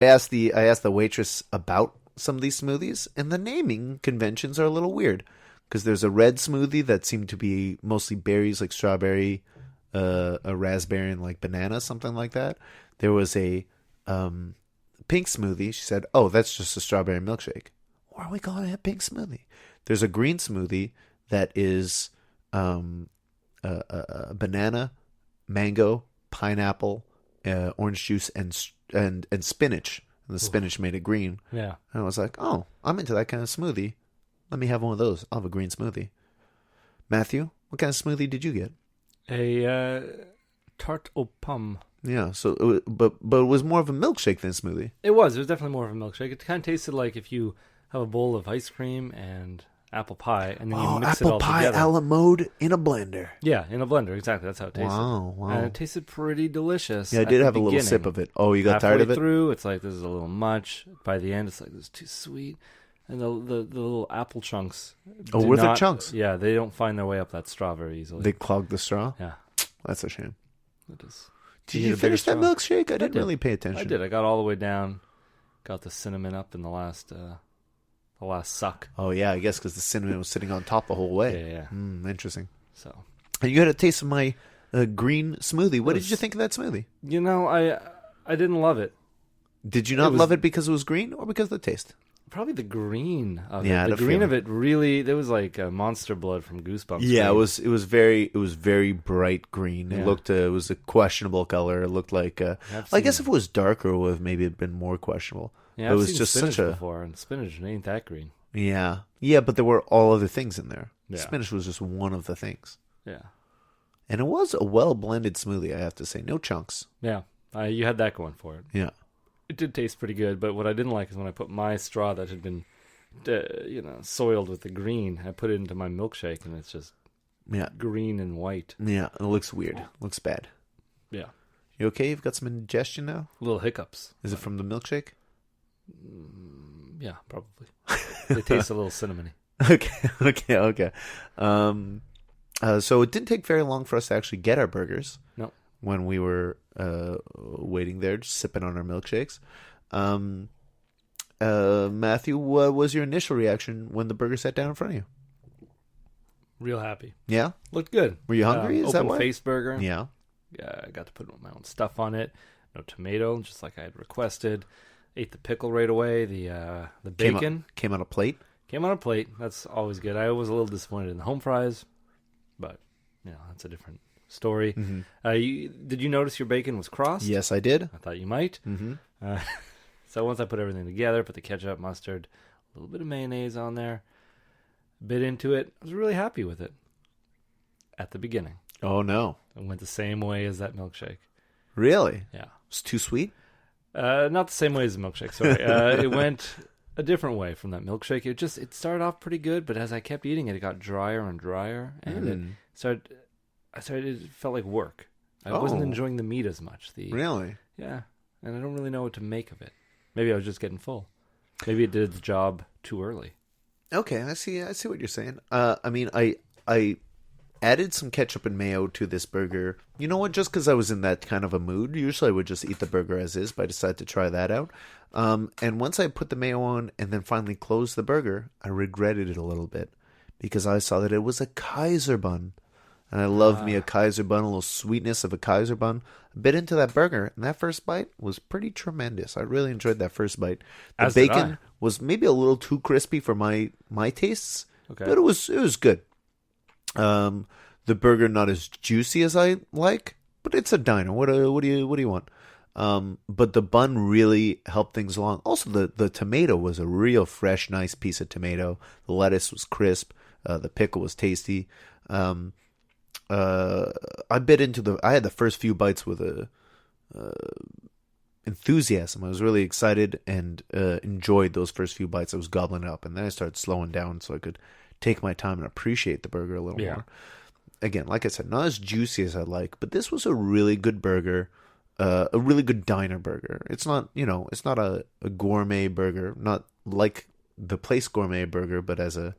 I asked the waitress about some of these smoothies, and the naming conventions are a little weird because there's a red smoothie that seemed to be mostly berries, like strawberry, a raspberry, and like banana, something like that. There was a pink smoothie. She said, "Oh, that's just a strawberry milkshake." Why are we calling it a pink smoothie? There's a green smoothie that is a banana, mango, pineapple, orange juice, and spinach. And the spinach made it green. Yeah. And I was like, oh, I'm into that kind of smoothie. Let me have one of those. I'll have a green smoothie. Matthew, what kind of smoothie did you get? A tarte aux pommes. Yeah, so but it was more of a milkshake than a smoothie. It was definitely more of a milkshake. It kind of tasted like if you have a bowl of ice cream and apple pie, and then you mix it all together. Apple pie a la mode in a blender. Yeah, in a blender. Exactly. That's how it tasted. Wow. And it tasted pretty delicious. Yeah, I did have a little sip of it. Oh, you got tired of it? Through, it's like, this is a little much. By the end, it's like, this is too sweet. And the little apple chunks. Oh, were there chunks? Yeah, they don't find their way up that straw very easily. They clogged the straw? Yeah. That's a shame. It is. Did you finish that milkshake? I didn't really pay attention. I did. I got all the way down. Got the cinnamon up in the last suck. Oh, yeah, I guess because the cinnamon was sitting on top the whole way. Yeah. Interesting. So, and you had a taste of my green smoothie. What did you think of that smoothie? You know, I didn't love it. Did you not love it because it was green or because of the taste? Probably the green of it. The green of it really, there was like monster blood from Goosebumps. Yeah, green. it was very bright green. It looked it was a questionable color. It looked like I guess if it was darker, it would have maybe been more questionable. Yeah, I've seen just spinach before, and spinach ain't that green. Yeah, but there were all other things in there. Yeah. Spinach was just one of the things. Yeah, and it was a well blended smoothie. I have to say, no chunks. Yeah, you had that going for it. Yeah. It did taste pretty good, but what I didn't like is when I put my straw that had been, soiled with the green, I put it into my milkshake, and it's just green and white. Yeah, it looks weird. Looks bad. Yeah. You okay? You've got some indigestion now? Little hiccups. Is it from the milkshake? Yeah, probably. They taste a little cinnamony. Okay. So it didn't take very long for us to actually get our burgers. No. When we were waiting there, just sipping on our milkshakes. Matthew, what was your initial reaction when the burger sat down in front of you? Real happy. Yeah? Looked good. Were you hungry? Is that why? Open face burger. Yeah. Yeah, I got to put my own stuff on it. No tomato, just like I had requested. Ate the pickle right away. The bacon. Came on a plate? Came on a plate. That's always good. I was a little disappointed in the home fries, but, that's a different story. Mm-hmm. Did you notice your bacon was crossed? Yes, I did. I thought you might. Mm-hmm. So once I put everything together, put the ketchup, mustard, a little bit of mayonnaise on there, bit into it, I was really happy with it at the beginning. Oh, no. It went the same way as that milkshake. Really? Yeah. It's too sweet? Not the same way as the milkshake, sorry. It went a different way from that milkshake. It started off pretty good, but as I kept eating it, it got drier and drier, and it felt like work. I wasn't enjoying the meat as much. Really? Yeah, and I don't really know what to make of it. Maybe I was just getting full. Maybe it did its job too early. Okay, I see what you're saying. I added some ketchup and mayo to this burger. You know what? Just because I was in that kind of a mood. Usually I would just eat the burger as is, but I decided to try that out. And once I put the mayo on and then finally closed the burger, I regretted it a little bit because I saw that it was a Kaiser bun. And I love me a Kaiser bun, a little sweetness of a Kaiser bun. I bit into that burger, and that first bite was pretty tremendous. I really enjoyed that first bite. The bacon was maybe a little too crispy for my tastes, but it was good. The burger not as juicy as I like, but it's a diner. What do you want? But the bun really helped things along. Also, the tomato was a real fresh, nice piece of tomato. The lettuce was crisp. The pickle was tasty. I bit into I had the first few bites with enthusiasm. I was really excited and enjoyed those first few bites. I was gobbling up, and then I started slowing down so I could take my time and appreciate the burger a little more. Again, like I said, not as juicy as I like, but this was a really good burger, a really good diner burger. It's not, it's not a gourmet burger, not like the place gourmet burger, but as a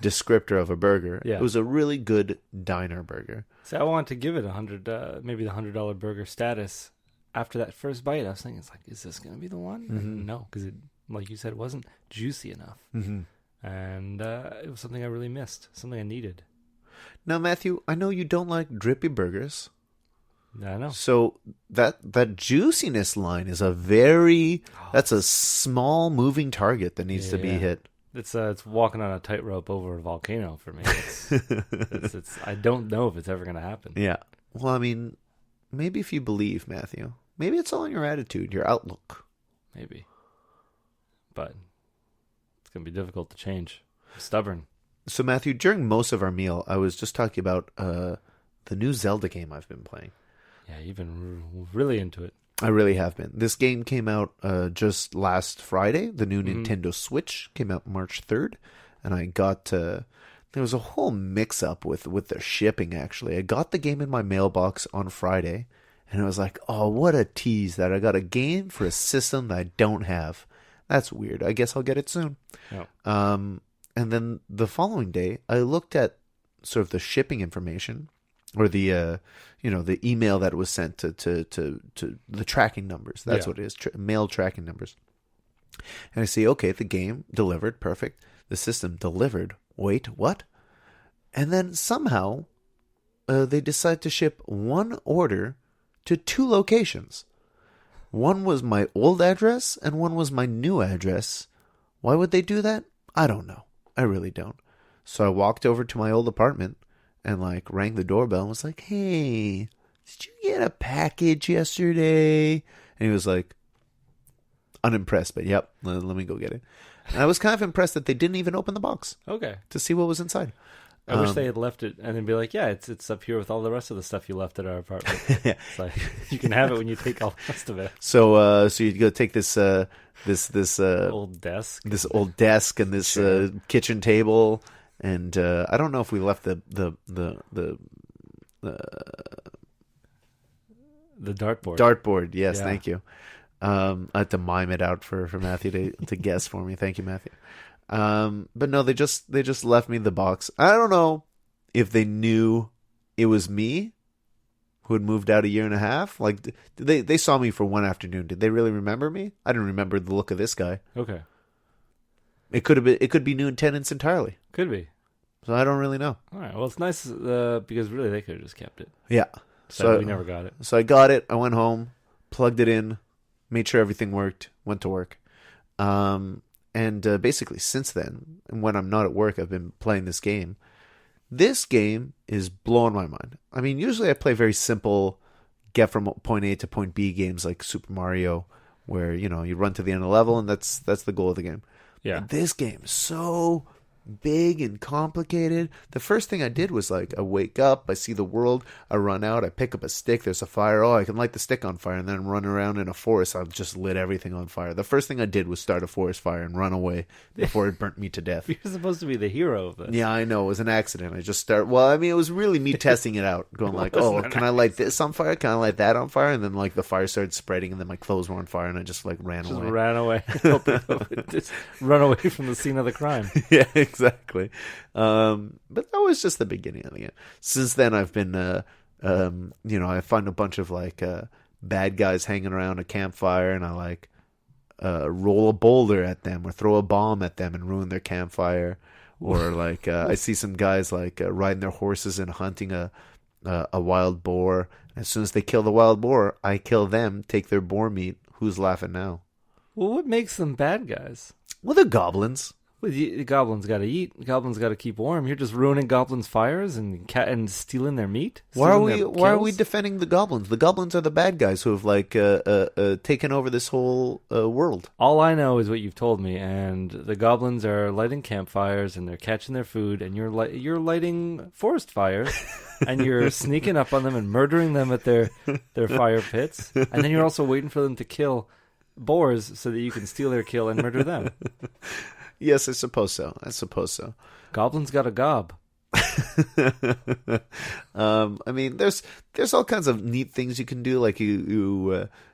descriptor of a burger. Yeah. It was a really good diner burger. So I want to give it maybe the $100 burger status after that first bite, I was thinking, it's like, is this going to be the one? And no, because it, like you said, it wasn't juicy enough. And it was something I really missed, something I needed. Now, Matthew, I know you don't like drippy burgers. I know. So that juiciness line is that's a small moving target that needs to be hit. It's walking on a tightrope over a volcano for me. It's I don't know if it's ever going to happen. Yeah. Well, I mean, maybe if you believe, Matthew, maybe it's all in your attitude, your outlook. Maybe. But it's going to be difficult to change. I'm stubborn. So, Matthew, during most of our meal, I was just talking about the new Zelda game I've been playing. Yeah, you've been really into it. I really have been. This game came out just last Friday. The new Nintendo Switch came out March 3rd. And I got... there was a whole mix-up with the shipping, actually. I got the game in my mailbox on Friday. And I was like, oh, what a tease that I got a game for a system that I don't have. That's weird. I guess I'll get it soon. Yeah. And then the following day, I looked at sort of the shipping information, or the the email that was sent to the tracking numbers. That's what it is, mail tracking numbers. And I see, okay, the game delivered, perfect. The system delivered. Wait, what? And then somehow they decide to ship one order to 2 locations. One was my old address and one was my new address. Why would they do that? I don't know. I really don't. So I walked over to my old apartment and rang the doorbell and was like, hey, did you get a package yesterday? And he was like, unimpressed, but yep, let me go get it. And I was kind of impressed that they didn't even open the box. Okay. To see what was inside. I wish they had left it and then be like, yeah, it's up here with all the rest of the stuff you left at our apartment. It's like, you can have it when you take all the rest of it. So you go take this old desk. This old desk and this kitchen table, and I don't know if we left the dartboard. Dartboard, yes, thank you. I had to mime it out for Matthew to guess for me. Thank you, Matthew. But no, they just left me the box. I don't know if they knew it was me who had moved out a year and a half. Like, they saw me for one afternoon. Did they really remember me? I didn't remember the look of this guy. Okay. It could be new tenants entirely. Could be. So I don't really know. All right. Well, it's nice because really they could have just kept it. Yeah. So we never got it. So I got it. I went home, plugged it in, made sure everything worked, went to work. And basically since then, when I'm not at work, I've been playing this game. This game is blowing my mind. I mean, usually I play very simple, get from point A to point B games like Super Mario, where, you run to the end of the level and that's the goal of the game. Yeah. But this game is so big and complicated. The first thing I did was I wake up, I see the world, I run out, I pick up a stick, there's a fire, I can light the stick on fire, and then run around in a forest. I've just lit everything on fire. The first thing I did was start a forest fire and run away before it burnt me to death. You're supposed to be the hero of this. Yeah, I know, it was an accident. I just it was really me testing it out, going can I light this on fire, can I light that on fire, and then the fire started spreading, and then my clothes were on fire, and I just ran away. Ran away. Just run away from the scene of the crime. Yeah, exactly. But that was just the beginning of the game. Since then, I've been, I find a bunch of bad guys hanging around a campfire, and I roll a boulder at them or throw a bomb at them and ruin their campfire. Or I see some guys riding their horses and hunting a wild boar. As soon as they kill the wild boar, I kill them, take their boar meat. Who's laughing now? Well, what makes them bad guys? Well, they're goblins. Well, the goblins got to eat. Goblins got to keep warm. You're just ruining goblins' fires and stealing their meat. Why are we defending the goblins? The goblins are the bad guys who have taken over this whole world. All I know is what you've told me, and the goblins are lighting campfires and they're catching their food, and you're lighting forest fires, and you're sneaking up on them and murdering them at their fire pits, and then you're also waiting for them to kill boars so that you can steal their kill and murder them. Yes, I suppose so. Goblins got a gob. I mean, there's all kinds of neat things you can do. Like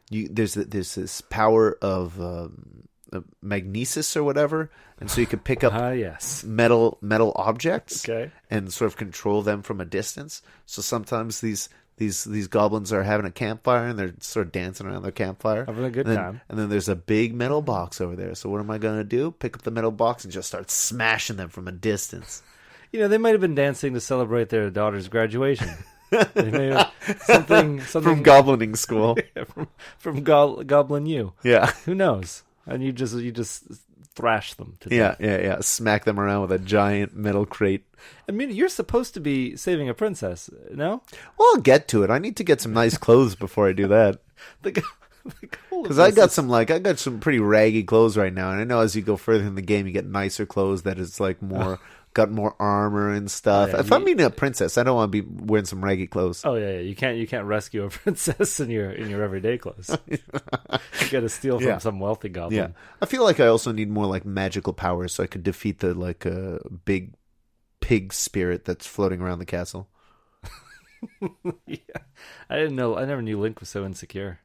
there's this power of magnesis or whatever, and so you can pick up yes. metal objects, okay, and sort of control them from a distance. So sometimes these these goblins are having a campfire and they're sort of dancing around their campfire. Having a good time. And then there's a big metal box over there. So what am I going to do? Pick up the metal box and just start smashing them from a distance. They might have been dancing to celebrate their daughter's graduation. They may have something From goblining school. from Goblin U. Yeah. Who knows? And you just thrash them to death. Yeah. Smack them around with a giant metal crate. I mean, you're supposed to be saving a princess, no? Well, I'll get to it. I need to get some nice clothes before I do that. Because I got some pretty raggy clothes right now, and I know as you go further in the game, you get nicer clothes that is like more got more armor and stuff. Yeah, if I'm meeting a princess, I don't want to be wearing some raggy clothes. Oh yeah. You can't rescue a princess in your everyday clothes. You got to steal from some wealthy goblin. Yeah, I feel like I also need more like magical powers so I could defeat the big pig spirit that's floating around the castle. Yeah, I never knew Link was so insecure.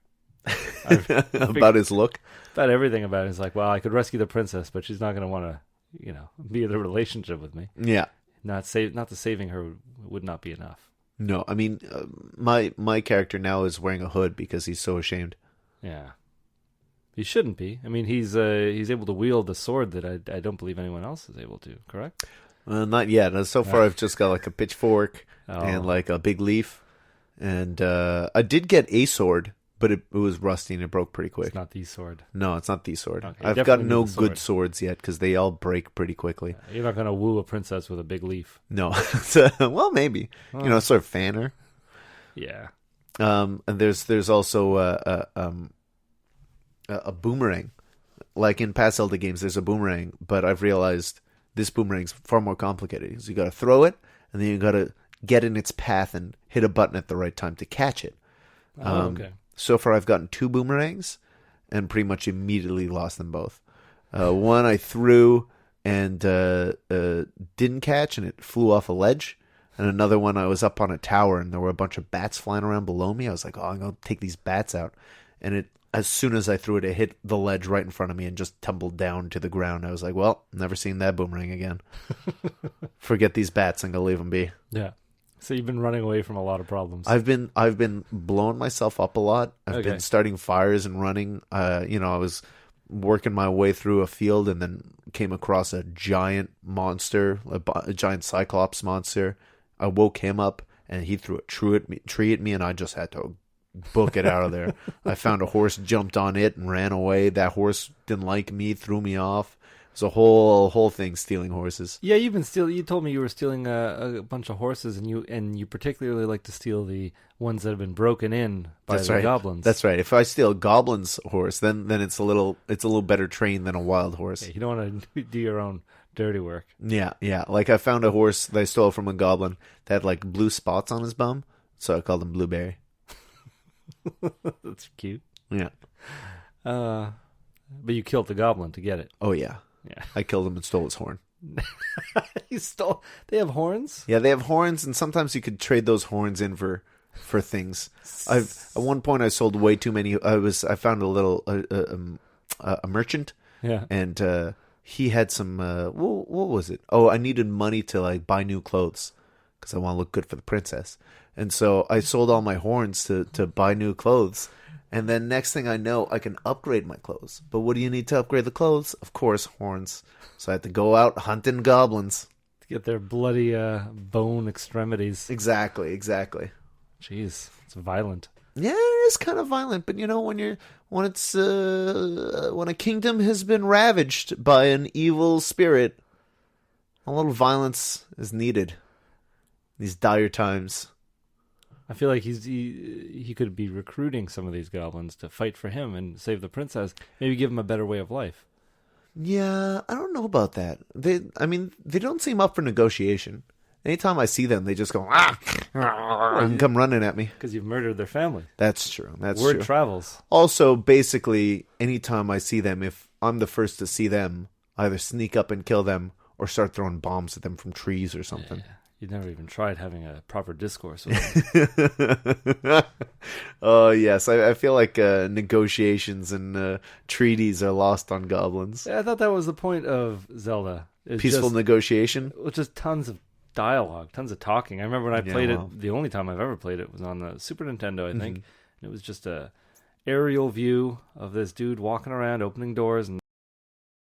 About his look, about everything about it. He's like, well, I could rescue the princess, but she's not going to want to, be in a relationship with me. Yeah, not the saving her would not be enough. No, I mean, my character now is wearing a hood because he's so ashamed. Yeah, he shouldn't be. I mean, he's able to wield a sword that I don't believe anyone else is able to. Correct? Not yet. So far, I've just got like a pitchfork and like a big leaf, and I did get a sword. But it was rusty and it broke pretty quick. It's not the sword. No, it's not the sword. Okay, I've got no good swords yet because they all break pretty quickly. You're not going to woo a princess with a big leaf. No. Well, maybe. Sort of fan her. Yeah. And there's also a boomerang. Like in past Zelda games, there's a boomerang, but I've realized this boomerang's far more complicated. So you got to throw it, and then you got to get in its path and hit a button at the right time to catch it. Okay. So far, I've gotten 2 boomerangs and pretty much immediately lost them both. One I threw and didn't catch, and it flew off a ledge. And another one, I was up on a tower, and there were a bunch of bats flying around below me. I was like, I'm going to take these bats out. And as soon as I threw it, it hit the ledge right in front of me and just tumbled down to the ground. I was like, well, never seen that boomerang again. Forget these bats. I'm going to leave them be. Yeah. So you've been running away from a lot of problems. I've been blowing myself up a lot. I've been starting fires and running. I was working my way through a field and then came across a giant monster, a giant cyclops monster. I woke him up and he threw a tree at me, and I just had to book it out of there. I found a horse, jumped on it, and ran away. That horse didn't like me, threw me off. It's a whole thing stealing horses. Yeah, you've been stealing. You told me you were stealing a bunch of horses, and you particularly like to steal the ones that have been broken in by the goblins. That's right. If I steal a goblin's horse, then it's a little better trained than a wild horse. Yeah, you don't want to do your own dirty work. Yeah. Like I found a horse that I stole from a goblin that had like blue spots on his bum, so I called him Blueberry. That's cute. Yeah. But you killed the goblin to get it. Oh yeah. Yeah. I killed him and stole his horn. You stole? They have horns? Yeah, they have horns, and sometimes you could trade those horns in for things. At one point I sold way too many. I found a little a merchant. Yeah. And he had some what was it? Oh, I needed money to like buy new clothes because I want to look good for the princess. And so I sold all my horns to buy new clothes. And then next thing I know, I can upgrade my clothes. But what do you need to upgrade the clothes? Of course, horns. So I had to go out hunting goblins. To get their bloody bone extremities. Exactly. Jeez, it's violent. Yeah, it is kind of violent. But when a kingdom has been ravaged by an evil spirit, a little violence is needed. These dire times. I feel like he could be recruiting some of these goblins to fight for him and save the princess. Maybe give him a better way of life. Yeah, I don't know about that. They don't seem up for negotiation. Anytime I see them, they just go and come running at me. Because you've murdered their family. That's true. Word travels. Also, basically, anytime I see them, if I'm the first to see them, I either sneak up and kill them or start throwing bombs at them from trees or something. Yeah. You've never even tried having a proper discourse with them. Oh, yes. I feel like negotiations and treaties are lost on goblins. Yeah, I thought that was the point of Zelda. Peaceful negotiation? Just tons of dialogue, tons of talking. I remember when I played wow. it, the only time I've ever played it was on the Super Nintendo, I think. And it was just a aerial view of this dude walking around, opening doors and